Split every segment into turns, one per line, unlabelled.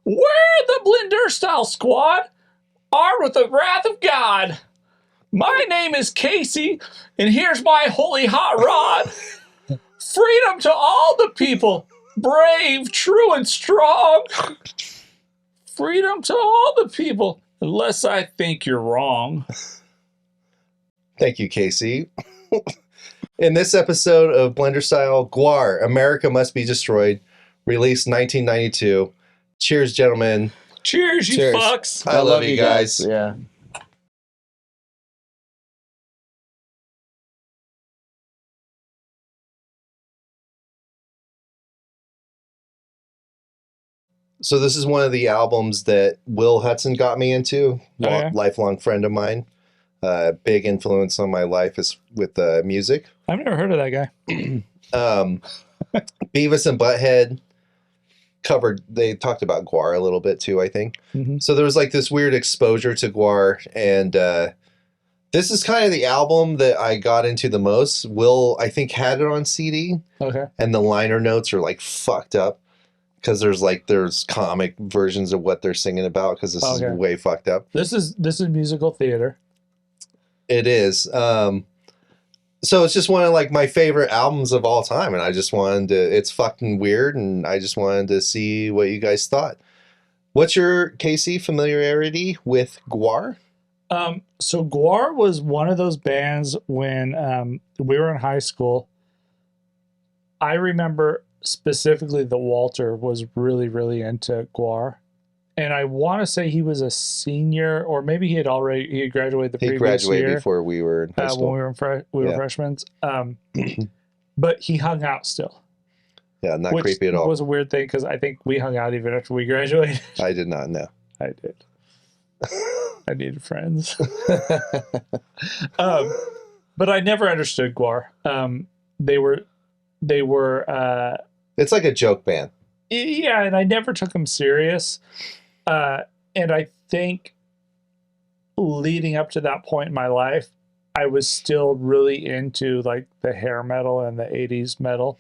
We're the Blenderstyle squad, armed with the wrath of God. My name is Casey, and here's my holy hot rod. Freedom to all the people, brave, true, and strong. Freedom to all the people, unless I think you're wrong.
Thank you, Casey. In this episode of Blenderstyle, Gwar, America Must Be Destroyed, released 1992. Cheers, gentlemen.
Cheers, you fucks.
I love you guys.
Yeah.
So this is one of the albums that Will Hudson got me into.
Okay.
Lifelong friend of mine. Big influence on my life is with music.
I've never heard of that guy.
Beavis and Butthead they talked about Gwar a little bit too, I think.
Mm-hmm.
So there was like this weird exposure to Gwar, and this is kind of the album that I got into the most. Will, I think, had it on CD.
Okay.
And the liner notes are like fucked up because there's comic versions of what they're singing about because this is way fucked up.
This is musical theater.
It is. So it's just one of like my favorite albums of all time, and I just wanted to. It's fucking weird, and I just wanted to see what you guys thought. What's your Casey familiarity with Gwar?
So Gwar was one of those bands when we were in high school. I remember specifically that Walter was really, really into Gwar. And I want to say he was a senior, or maybe he had graduated the previous year.
He graduated before we were in high school.
When we were freshmen. But he hung out still.
Yeah, not creepy at all.
Which was a weird thing because I think we hung out even after we graduated.
I did not know.
I did. I needed friends. But I never understood Gwar. They were.
It's like a joke band.
Yeah, and I never took them serious. And I think leading up to that point in my life, I was still really into like the hair metal and the 80s metal.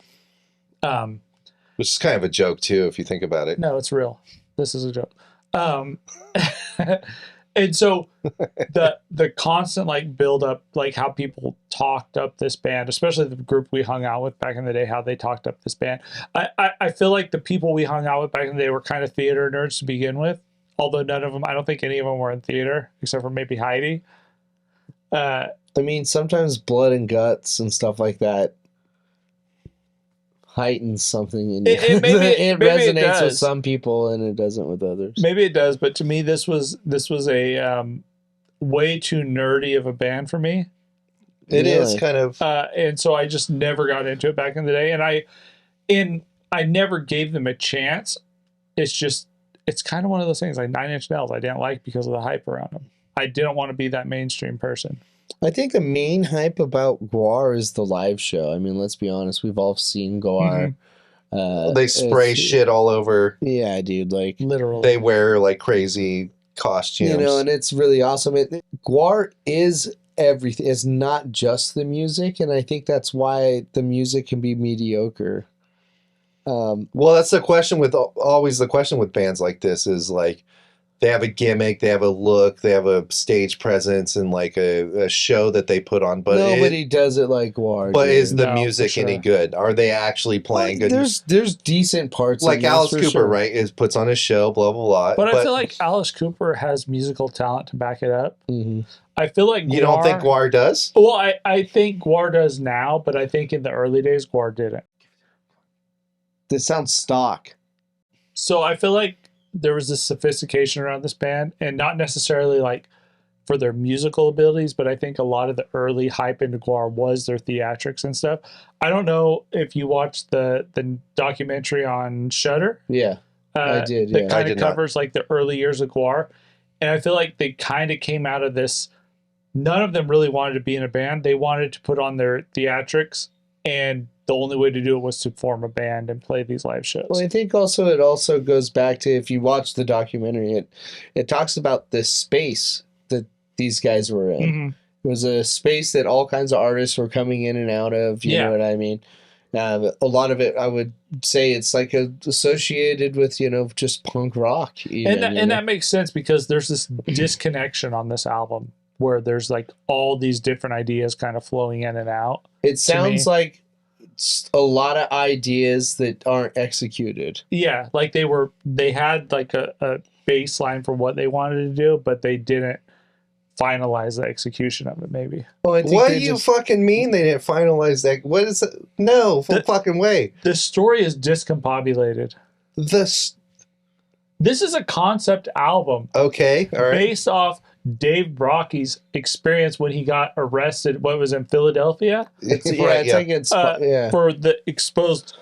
Which is kind of a joke too, if you think about it.
No, it's real. This is a joke. And so the constant like build up, like how people talked up this band, especially the group we hung out with back in the day, how they talked up this band. I feel like the people we hung out with back in the day were kind of theater nerds to begin with, although none of them, I don't think any of them were in theater except for maybe Heidi.
I mean, sometimes blood and guts and stuff like that heightens something in you.
It
resonates with some people and it doesn't with others.
Maybe it does, but to me this was a way too nerdy of a band for me.
It is kind of
and so I just never got into it back in the day, and I never gave them a chance. It's kind of one of those things like 9 Inch Nails I didn't like because of the hype around them. I didn't want to be that mainstream person.
I think the main hype about Gwar is the live show. I mean, let's be honest. We've all seen Gwar.
Mm-hmm.
They spray shit all over.
Yeah, dude. Like
literally,
they wear like crazy costumes.
You know, and it's really awesome. Gwar is everything. It's not just the music, and I think that's why the music can be mediocre.
Well, that's the question always the question with bands like this is like, they have a gimmick, they have a look, they have a stage presence, and like a show that they put on. But
nobody does it like Gwar.
But is the music any good? Are they actually playing good?
There's decent parts.
Like Alice Cooper, right? Puts on his show, blah blah blah.
But I feel like Alice Cooper has musical talent to back it up.
Mm-hmm.
I feel like
you don't think Gwar does?
Well, I think Gwar does now, but I think in the early days Gwar didn't.
This sounds stock.
So I feel like there was this sophistication around this band, and not necessarily like for their musical abilities, but I think a lot of the early hype into Gwar was their theatrics and stuff. I don't know if you watched the documentary on Shudder.
Yeah, I did.
That kind of covers like the early years of Gwar, and I feel like they kind of came out of this. None of them really wanted to be in a band. They wanted to put on their theatrics, and the only way to do it was to form a band and play these live shows.
Well, I think it also goes back to, if you watch the documentary, it talks about this space that these guys were in. Mm-hmm. It was a space that all kinds of artists were coming in and out of, you know what I mean? A lot of it, I would say, it's like associated with just punk rock, even,
And that makes sense because there's this disconnection on this album where there's like all these different ideas kind of flowing in and out.
It sounds
me.
like a lot of ideas that aren't executed.
Yeah, like they had like a baseline for what they wanted to do, but they didn't finalize the execution of it. Maybe
Well, I think
What do
they
you
just-
fucking mean they didn't finalize that? What is it? No fucking way.
the story is discombobulated.
This
This is a concept album
okay, all right.
based off Dave Brocky's experience when he got arrested. What was in Philadelphia
it's like it's
for the exposed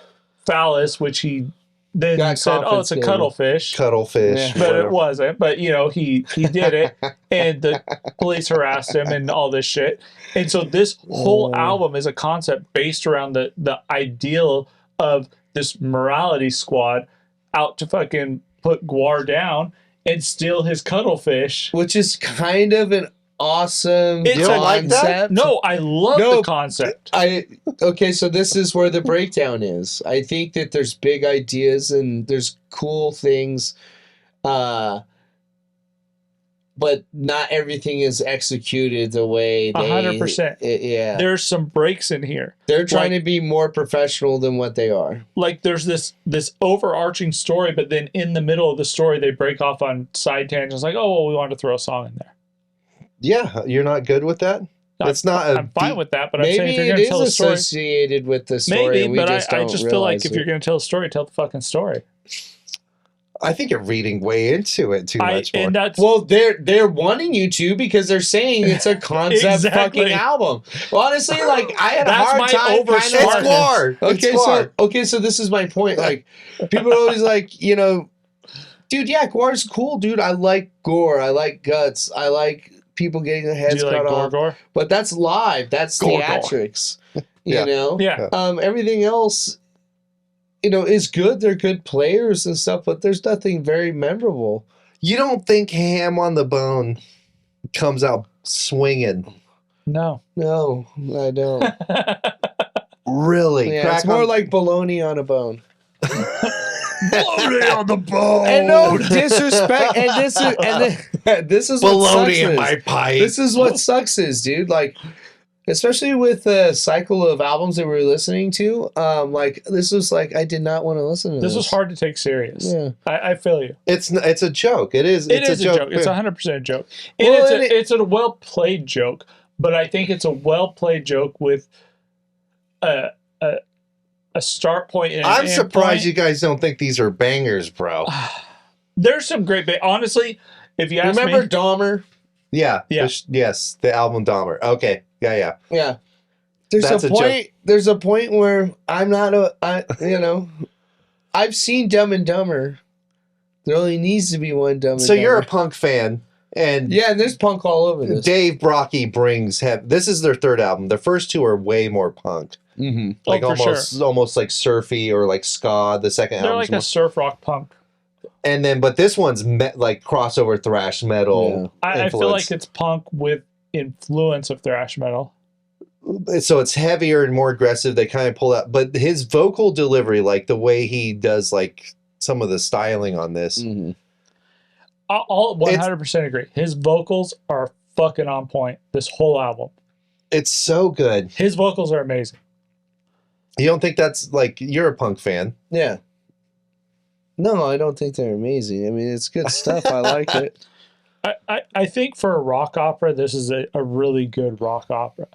phallus, which he then
Got
said, "Oh, it's a
confiscated.
cuttlefish."
Cuttlefish.
Yeah.
But
whatever.
it wasn't. But he did it, and the police harassed him and all this shit. And so this whole album is a concept based around the ideal of this morality squad out to fucking put Gwar down and steal his cuttlefish.
which is kind of an awesome
It's
You don't like that?
concept.
No, I love
No.
the concept.
Okay, so this is where the breakdown is. I think that there's big ideas and there's cool things, but not everything is executed the way they.
100%.
Yeah,
There's some breaks in here.
they're trying
like-
to be more professional than what they are.
Like there's this overarching story, but then in the middle of the story they break off on side tangents like, oh, well, we wanted to throw a song in there.
Yeah, you're not good with that? It's not a
I'm fine
deep-
with that, but I'm saying if
Maybe
you're
it
going to
is
tell a story,
associated with the story.
maybe,
and we
but
just
I
don't
just feel like
realize
if
it.
you're going to tell a story, tell the fucking story.
I think you're reading way into it too much more.
And that's
Well, they're wanting you to because they're saying it's a concept
Exactly.
fucking album. Well, honestly, like I had
That's
a
my
hard time
over-
kind
It's
of.
Gwar.
Okay,
It's Gwar.
so this is my point. Like people are always like, dude, yeah, Gwar's cool, dude. I like gore. I like guts. I like people getting their
do
heads
you
cut
like
off.
Gorgor?
But that's live. That's
Gore.
theatrics.
Yeah.
You know.
Yeah.
Everything else, is good. They're good players and stuff, but there's nothing very memorable.
You don't think Ham on the Bone comes out swinging?
No.
No, I don't.
Really?
Yeah,
Crack
it's more
on-
like bologna on a bone.
bologna on the bone.
And no disrespect. This is what
bologna
sucks.
in my pipe.
This is what sucks, dude. Like, especially with the cycle of albums that we were listening to. Like this was like I did not want to listen to this.
This was hard to take serious.
Yeah.
I feel you.
It's a joke. It is.
It's
It's
a joke. It's 100% a joke. And
Well,
it's a well played joke, but I think it's a well played joke with a start point and an
I'm
end
surprised
point.
you guys don't think these are bangers, bro.
There's some great honestly, if you ask
Remember
me,
Dahmer?
Yeah.
Yeah.
Yes. The album Dahmer. Okay. Yeah.
Yeah. There's
That's
a
a joke.
point. There's a point where I'm not I've seen Dumb and Dumber. There only needs to be one Dumb and
So you're a
Dumber.
punk fan, and
Yeah, and there's punk all over this.
Dave Brocky brings this is their third album. The first two are way more punk,
Mm-hmm.
like
for
almost like surfy or like ska. The second
they're
album's
like a surf rock punk.
and then but this one's like crossover thrash metal.
I feel
influence.
like it's punk with influence of thrash metal.
So it's heavier and more aggressive. They kind of pull out, but his vocal delivery, like the way he does, like some of the styling on this,
Mm-hmm.
I'll 100% agree. His vocals are fucking on point. This whole album,
it's so good.
his vocals are amazing.
You don't think that's like you're a punk fan?
Yeah. No, I don't think they're amazing. I mean, it's good stuff. I like it.
I think for a rock opera, this is a really good rock opera.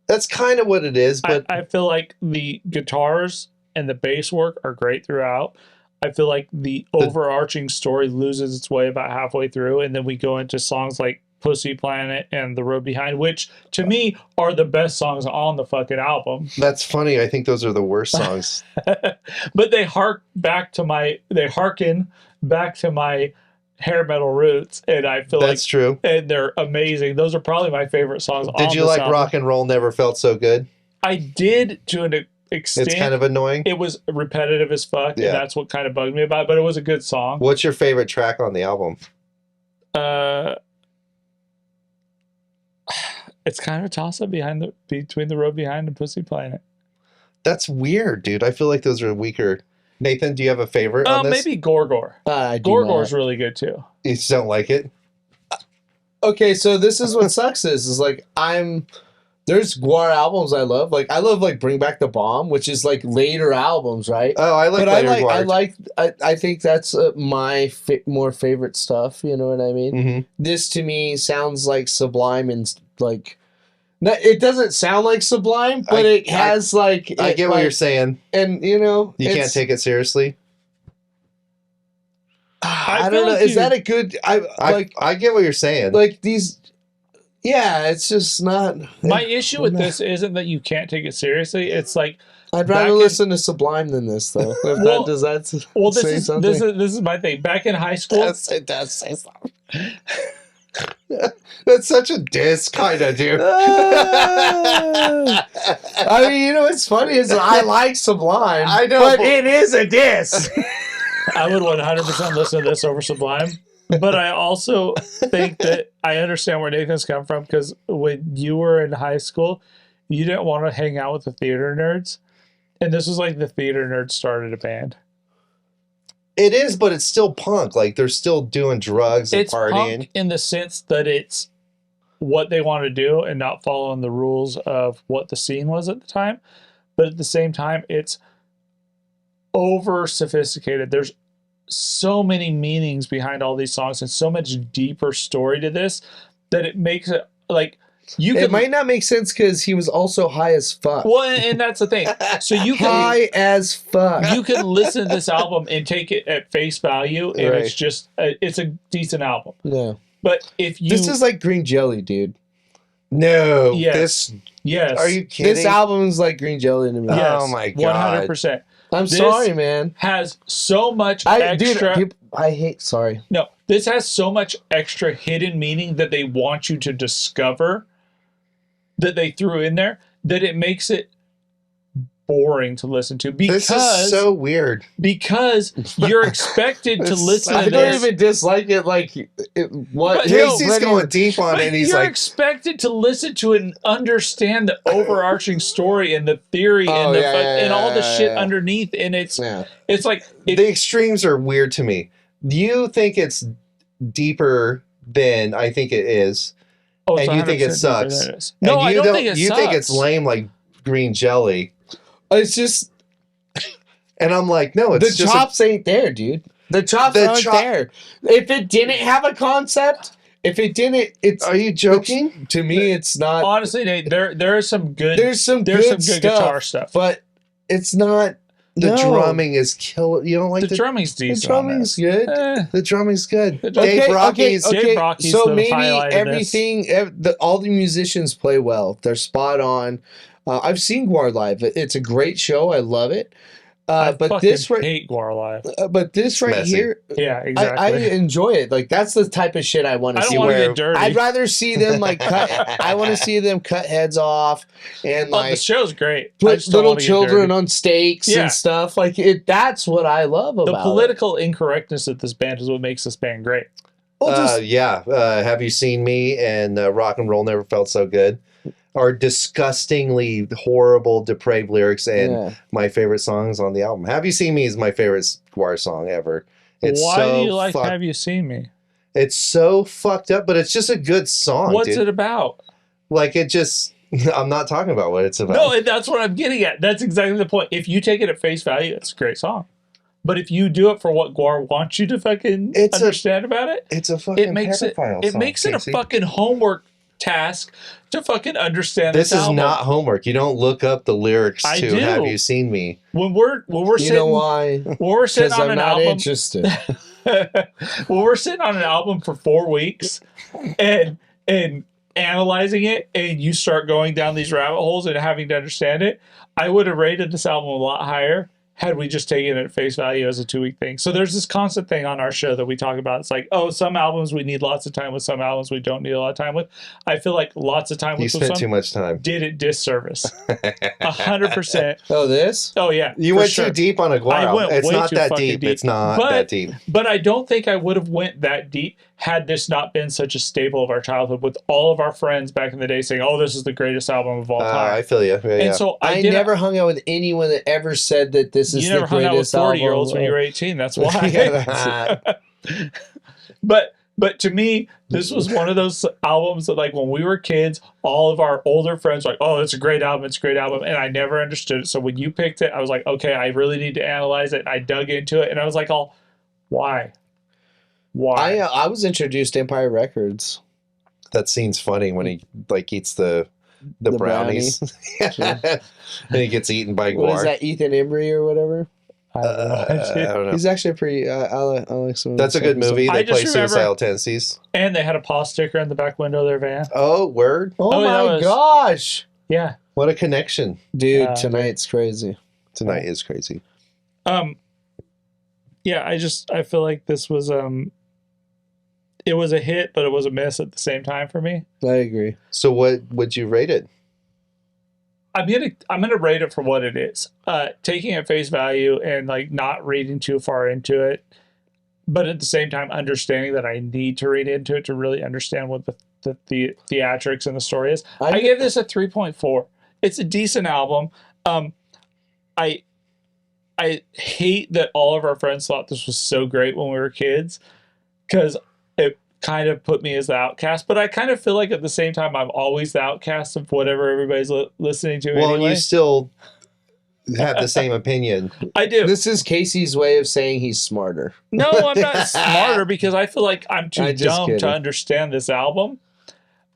That's kind of what it is, but
I feel like the guitars and the bass work are great throughout. I feel like the overarching story loses its way about halfway through, and then we go into songs like Pussy Planet and The Road Behind, which to me are the best songs on the fucking album.
that's funny. I think those are the worst songs.
But they harken back to my hair metal roots, and I feel
That's true.
and they're amazing. Those are probably my favorite songs.
Did you like Rock and Roll Never Felt So Good?
I did to an extent.
It's kind of annoying.
It was repetitive as fuck,
Yeah.
and that's what kind of bugged me about it, but it was a good song.
What's your favorite track on the album?
It's kind of a toss-up between The Road Behind and Pussy Planet.
That's weird, dude. I feel like those are weaker. Nathan, do you have a favorite on this?
Maybe Gorgor.
I do
Gorgor's
not.
really good too.
You just don't like it?
Okay, so this is what sucks is like there's Gwar albums I love. Like I love like Bring Back the Bomb, which is like later albums, right?
Oh, I like
But
later Gwar.
I think that's my more favorite stuff. You know what I mean?
Mm-hmm.
This to me sounds like Sublime and like. It doesn't sound like Sublime, but it has like.
I get what you're saying.
And you know,
You can't take it seriously.
I don't know. Is that a good?
I get what you're saying.
Like these. Yeah, it's just not.
My issue with this isn't that you can't take it seriously. It's like
I'd rather listen to Sublime than this, though. If
this
say
is
something?
this is my thing. Back in high school,
It does say something.
That's such a diss, kind of, dude.
I mean, you know what's funny is I like Sublime.
I know,
but it is a diss.
I would 100% listen to this over Sublime. But I also think that I understand where Nathan's come from, because when you were in high school, you didn't want to hang out with the theater nerds. And this was like the theater nerds started a band.
It is, but it's still punk. Like, they're still doing drugs and
It's
partying.
punk in the sense that it's what they want to do and not following the rules of what the scene was at the time. But at the same time, it's over sophisticated. There's so many meanings behind all these songs and so much deeper story to this that it makes it like
It might not make sense because he was also high as fuck.
Well, and that's the thing. So you can
High as fuck.
you can listen to this album and take it at face value, and
Right.
it's just it's a decent album.
No.
But if you
This is like Green Jelly, dude.
No.
Yes. yes,
Are you kidding?
This album is like Green Jelly to me.
yes,
Oh my God.
100%.
I'm
This-
sorry, man.
Has so much
I
extra.
hate. Sorry.
No, this has so much extra hidden meaning that they want you to discover, that they threw in there, that it makes it boring to listen to, because
This is so weird.
because you're expected to
It's
listen
so
I
to
don't
this.
even dislike it. Like what?
But
Casey's going deep on
But
it, and he's
you're
like,
expected to listen to it and understand the overarching story and the theory
Oh,
and the
yeah,
and all the
yeah,
shit
yeah.
underneath, and it's
Yeah.
like
the extremes are weird to me. Do you think it's deeper than I think it is?
oh, it's
and you think it
100% deeper
sucks.
than it is. No,
And
I
you
don't think it
You
sucks.
think it's lame like Green Jelly.
It's just
And I'm like, no, it's
the
just
chops ain't there, dude. The chops
The
aren't there. If it didn't have a concept, if it didn't, it's.
Are you joking?
To me, it's not.
Honestly, Nate, there is some good.
There's some good stuff,
guitar stuff,
but it's not.
The
no.
drumming is killer. You don't like
the drumming's
The
decent. on
drumming's
this.
good.
The drumming's good.
The
Dave
drumming-
Rocky's.
Dave Rocky's
so
the
maybe
highlight of
everything, all the musicians play well. They're spot on. I've seen Gwar live. It's a great show. I love it.
I
But
fucking
this right,
hate Gwar live.
but this right
messy.
here,
Yeah,
I
exactly.
enjoy it. Like that's the type of shit I want
I
to
don't
see.
want to
where-
get dirty.
I'd rather see them like cut. I want to see them cut heads off and
Oh, the
like
show's great. I
put
just don't
little
wanna get
children
dirty.
on stakes
Yeah.
and stuff. Like it. That's what I love about
The political incorrectness of this band is what makes this band great.
it. Well, just,
Yeah. Have You Seen Me and Rock and Roll Never Felt So Good are disgustingly horrible, depraved lyrics and
yeah.
my favorite songs on the album. Have You Seen Me is my favorite Gwar song ever. It's
Why
so
do you like
fuck-
Have You Seen Me?
It's so fucked up, but it's just a good song.
What's
dude.
it about?
Like it just. I'm not talking about what it's about.
No, and that's what I'm getting at. That's exactly the point. If you take it at face value, it's a great song. But if you do it for what Gwar wants you to fucking
It's a-
understand about it,
It's a fucking
it makes it
pedophile
it
song,
makes it a
Casey.
fucking homework task to fucking understand
This is
album.
not homework. You don't look up the lyrics
I
to
do.
Have You Seen Me.
when we're
You
sitting
know why?
when we're sitting
Because
on
I'm
an
not
album
interested.
when we're sitting on an album for 4 weeks and analyzing it, and you start going down these rabbit holes and having to understand it, I would have rated this album a lot higher had we just taken it at face value as a 2-week thing. So there's this constant thing on our show that we talk about. It's like, oh, some albums we need lots of time with, some albums we don't need a lot of time with. I feel like lots of time
You
with
spent
some
too much time.
did it disservice. 100%.
Oh, this?
Oh yeah.
You
for
went
sure.
too deep on a Gwar
I
album.
went
It's
way
not
too
that
fucking
deep.
deep.
It's not
But-
that deep.
But I don't think I would have went that deep had this not been such a staple of our childhood, with all of our friends back in the day saying, "Oh, this is the greatest album of all time."
I feel you. Yeah,
and
yeah.
so
I never hung out with anyone that ever said that this is
you
the
never hung out with
greatest album.
40-year-olds when you were 18. That's why.
Yeah,
But to me, this was one of those albums that, like, when we were kids, all of our older friends were like, "Oh, it's a great album. It's a great album." And I never understood it. So when you picked it, I was like, okay, I really need to analyze it. I dug into it, and I was like, "Oh, why? Why?"
I was introduced to Empire Records.
That scene's funny when he like eats the brownies. And he gets eaten by Gwar.
What is that, Ethan Embry or whatever?
I don't know.
I don't know.
He's actually pretty. I like some of
That's a
the
good
stuff.
movie.
I
They
just
play
remember-
Suicidal Tendencies.
And they had a pause sticker in the back window of their van.
Oh, word.
Oh,
Oh, yeah, that
my
was-
gosh,
Yeah.
What a connection.
dude! Tonight's crazy.
Tonight is crazy.
Yeah, I feel like this was it was a hit, but it was a miss at the same time for me.
I agree.
So what would you rate it?
I'm gonna rate it for what it is. Taking it at face value and like not reading too far into it, but at the same time understanding that I need to read into it to really understand what the theatrics and the story is. I give this a 3.4. It's a decent album. I hate that all of our friends thought this was so great when we were kids, because it kind of put me as the outcast. But I kind of feel like at the same time I'm always the outcast of whatever everybody's listening to.
Well,
anyway.
you still have the same opinion.
I do.
This is Casey's way of saying he's smarter.
No, I'm not smarter because I feel like I'm too
I'm just
dumb
kidding.
to understand this album.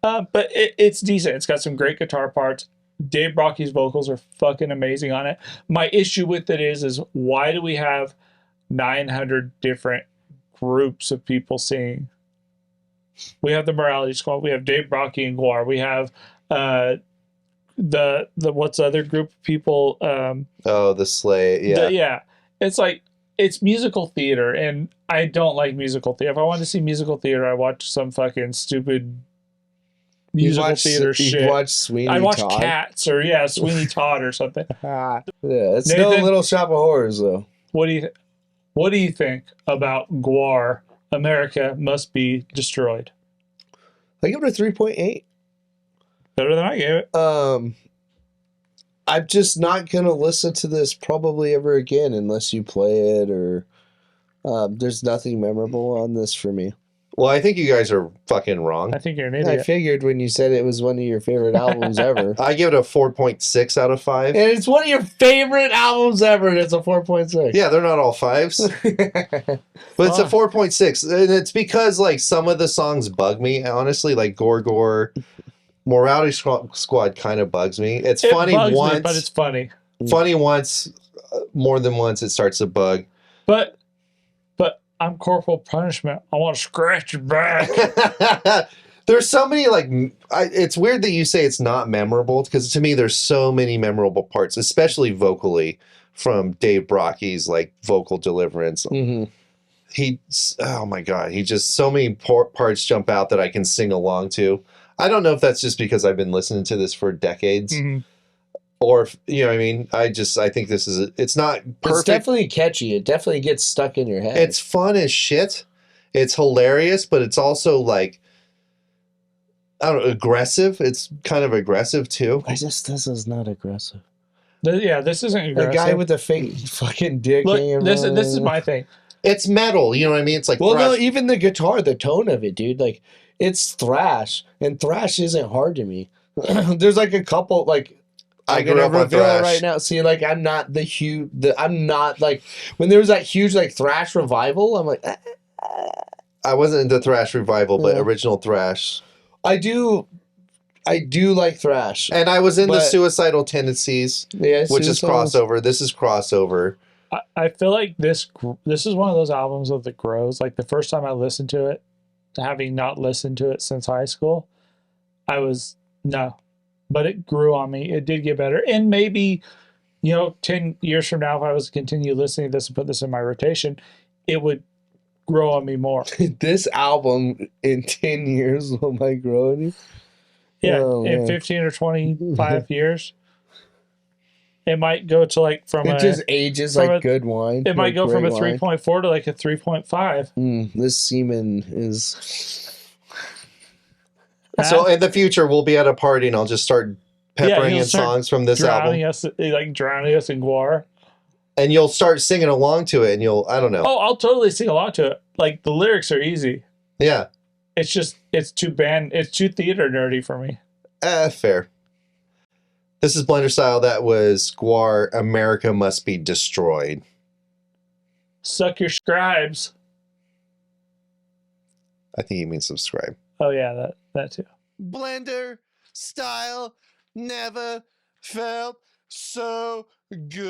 But it's decent. It's got some great guitar parts. Dave Brocky's vocals are fucking amazing on it. My issue with it is why do we have 900 different groups of people singing? We have the Morality Squad. We have Dave Brocky and Gwar. We have the what's the other group of people?
Oh, the sleigh. Yeah.
Yeah. It's like, it's musical theater, and I don't like musical theater. If I want to see musical theater, I watch some fucking stupid musical theater shit.
You watch Sweeney
I watch
Todd?
Cats or Sweeney Todd or something.
Yeah, it's no
Nathan?
Little Shop of Horrors though.
What do you think about Gwar? America Must Be Destroyed.
I give it a 3.8.
Better than I gave it.
I'm just not gonna listen to this probably ever again unless you play it, or there's nothing memorable on this for me.
Well, I think you guys are fucking wrong.
I think you're an
I
idiot.
figured when you said it was one of your favorite albums ever.
I give it a 4.6 out of 5.
And it's one of your favorite albums ever, and it's a 4.6.
Yeah, they're not all 5s. But it's a 4.6. And it's because, like, some of the songs bug me, honestly. Like, Gore. Morality Squad kind of bugs me. It's
It
funny
bugs me,
once.
but it's funny.
Funny once. More than once, it starts to bug.
But I'm Corporal Punishment. I want to scratch your back.
There's so many, like, it's weird that you say it's not memorable, because to me there's so many memorable parts, especially vocally, from Dave Brocky's, like, vocal deliverance.
Mm-hmm.
Oh my God, he just, so many parts jump out that I can sing along to. I don't know if that's just because I've been listening to this for decades, or if, you know what I mean? I think this is, it's not perfect.
It's definitely catchy. It definitely gets stuck in your head.
It's fun as shit. It's hilarious, but it's also, like, I don't know, aggressive. It's kind of aggressive too.
this is not aggressive.
This isn't
The
aggressive.
guy with the fake fucking dick hanging
Look, this
around.
is my thing.
It's metal, you know what I mean? It's like,
Well, no,
thrash.
even the guitar, the tone of it, dude. Like, it's thrash, and thrash isn't hard to me. There's like a couple, like,
I
I'm
grew
gonna
up on
reveal
thrash.
it right now. See, like, I'm not the huge. I'm not like when there was that huge like thrash revival. I'm like,
I wasn't into thrash revival, but
Yeah.
original thrash.
I do like thrash.
And I was into
But-
Suicidal Tendencies,
Yeah,
which is crossover. This is crossover.
I feel like this is one of those albums that grows. Like, the first time I listened to it, having not listened to it since high school, but it grew on me. It did get better. And maybe, 10 years from now, if I was to continue listening to this and put this in my rotation, it would grow on me more.
This album in 10 years will might grow on you.
Yeah,
Oh,
in
man.
15 or 25 years. It might go to like
It just ages like good wine.
It might
like
go from a
great wine.
3.4 to like a 3.5.
This semen is.
So in the future, we'll be at a party and I'll just start peppering
he'll
in
start
songs from this album.
Drowning us in Gwar.
And you'll start singing along to it and I don't know.
Oh, I'll totally sing along to it. Like the lyrics are easy.
Yeah.
It's too theater nerdy for me.
Fair. This is Blenderstyle. That was Gwar, America Must Be Destroyed.
Suck your scribes.
I think he means subscribe.
Oh yeah, that too.
Blenderstyle never felt so good.